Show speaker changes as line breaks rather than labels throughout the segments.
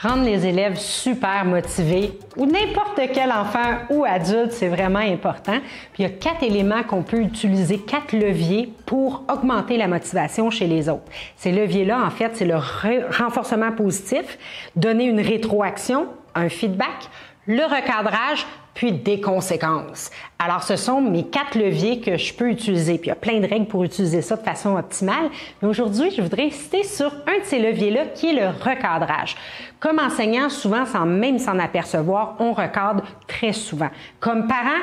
Rendre les élèves super motivés, ou n'importe quel enfant ou adulte, c'est vraiment important. Puis il y a 4 éléments qu'on peut utiliser, 4 leviers pour augmenter la motivation chez les autres. Ces leviers-là, en fait, c'est le renforcement positif, donner une rétroaction, un feedback, le recadrage, puis des conséquences. Alors, ce sont mes 4 leviers que je peux utiliser. Puis, il y a plein de règles pour utiliser ça de façon optimale. Mais aujourd'hui, je voudrais insister sur un de ces leviers-là, qui est le recadrage. Comme enseignant, souvent, sans même s'en apercevoir, on recadre très souvent. Comme parent,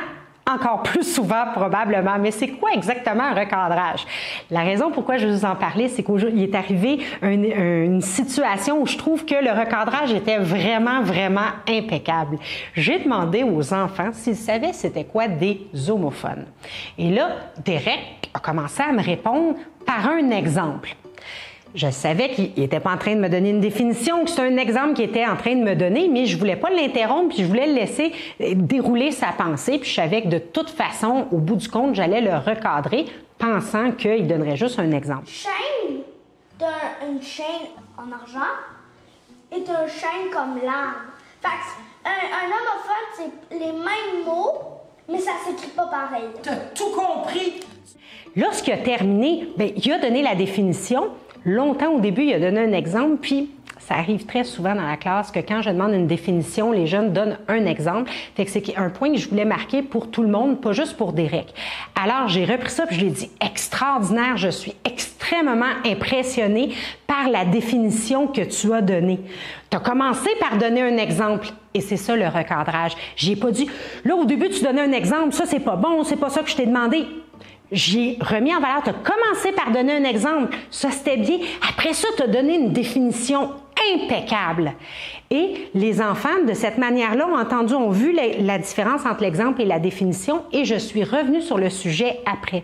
encore plus souvent probablement. Mais c'est quoi exactement un recadrage? La raison pourquoi je vais vous en parler, c'est qu'il est arrivé une situation où je trouve que le recadrage était vraiment impeccable. J'ai demandé aux enfants s'ils savaient c'était quoi des homophones. Et là, Derek a commencé à me répondre par un exemple. Je savais qu'il n'était pas en train de me donner une définition, que c'était un exemple qu'il était en train de me donner, mais je ne voulais pas l'interrompre, puis je voulais le laisser dérouler sa pensée, puis je savais que de toute façon, au bout du compte, j'allais le recadrer, pensant qu'il donnerait juste un exemple.
Chaîne, une chaîne en argent est une chaîne comme l'arbre. Fait que un homophone, c'est les mêmes mots, mais ça s'écrit pas pareil.
T'as tout compris! Lorsqu'il a terminé, il a donné la définition. Longtemps au début, il a donné un exemple, puis ça arrive très souvent dans la classe que quand je demande une définition, les jeunes donnent un exemple. Fait que c'est un point que je voulais marquer pour tout le monde, pas juste pour Derek. Alors, j'ai repris ça, puis je lui ai dit « Extraordinaire, je suis extrêmement impressionnée par la définition que tu as donnée. Tu as commencé par donner un exemple. » Et c'est ça le recadrage. J'ai pas dit « Là, au début, tu donnais un exemple, ça, c'est pas bon, c'est pas ça que je t'ai demandé. » J'ai remis en valeur, tu as commencé par donner un exemple, ça c'était bien. Après ça, tu as donné une définition impeccable. Et les enfants, de cette manière-là, ont vu la différence entre l'exemple et la définition et je suis revenue sur le sujet après.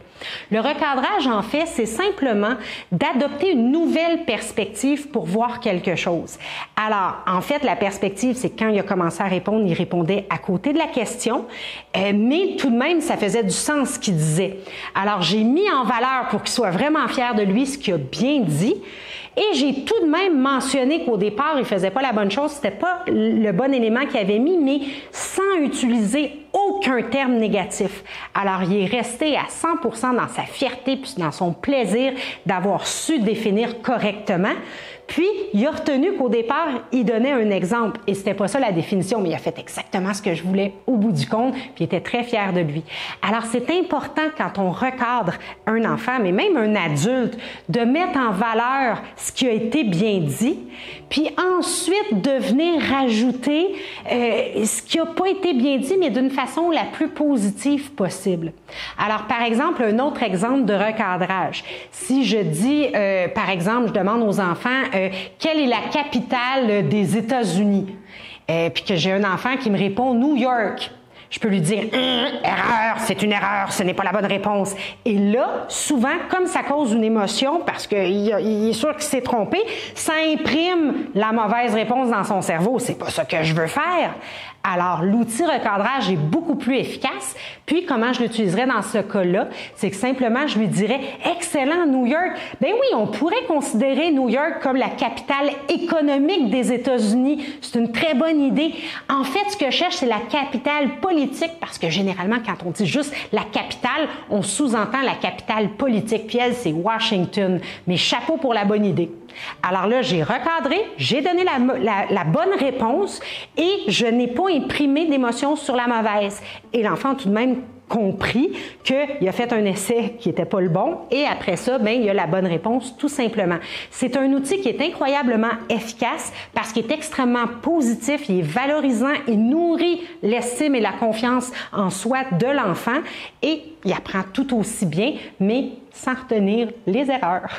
Le recadrage, en fait, c'est simplement d'adopter une nouvelle perspective pour voir quelque chose. Alors, en fait, la perspective, c'est quand il a commencé à répondre, il répondait à côté de la question, mais tout de même, ça faisait du sens ce qu'il disait. Alors, j'ai mis en valeur pour qu'il soit vraiment fier de lui ce qu'il a bien dit. Et j'ai tout de même mentionné qu'au départ, il faisait pas la bonne chose, c'était pas le bon élément qu'il avait mis, mais sans utiliser aucun terme négatif. Alors, il est resté à 100% dans sa fierté puis dans son plaisir d'avoir su définir correctement. Puis, il a retenu qu'au départ, il donnait un exemple. Et c'était pas ça la définition, mais il a fait exactement ce que je voulais au bout du compte, puis il était très fier de lui. Alors, c'est important quand on recadre un enfant, mais même un adulte, de mettre en valeur ce qui a été bien dit, puis ensuite de venir rajouter ce qui n'a pas été bien dit, mais d'une façon la plus positive possible. Alors, par exemple, un autre exemple de recadrage. Si je dis, par exemple, je demande aux enfants quelle est la capitale des États-Unis, puis que j'ai un enfant qui me répond New York. Je peux lui dire erreur, c'est une erreur, ce n'est pas la bonne réponse. Et là, souvent, comme ça cause une émotion, parce qu'il est sûr qu'il s'est trompé, ça imprime la mauvaise réponse dans son cerveau. C'est pas ça que je veux faire. Alors, l'outil recadrage est beaucoup plus efficace. Puis, comment je l'utiliserais dans ce cas-là? C'est que simplement, je lui dirais « Excellent, New York! » Ben oui, on pourrait considérer New York comme la capitale économique des États-Unis. C'est une très bonne idée. En fait, ce que je cherche, c'est la capitale politique, parce que généralement, quand on dit juste la capitale, on sous-entend la capitale politique. Puis elle, c'est Washington. Mais chapeau pour la bonne idée. Alors là, j'ai recadré, j'ai donné la bonne réponse et je n'ai pas imprimé d'émotion sur la mauvaise. Et l'enfant a tout de même compris qu'il a fait un essai qui n'était pas le bon et après ça, il a la bonne réponse tout simplement. C'est un outil qui est incroyablement efficace parce qu'il est extrêmement positif, il est valorisant, il nourrit l'estime et la confiance en soi de l'enfant et il apprend tout aussi bien, mais sans retenir les erreurs.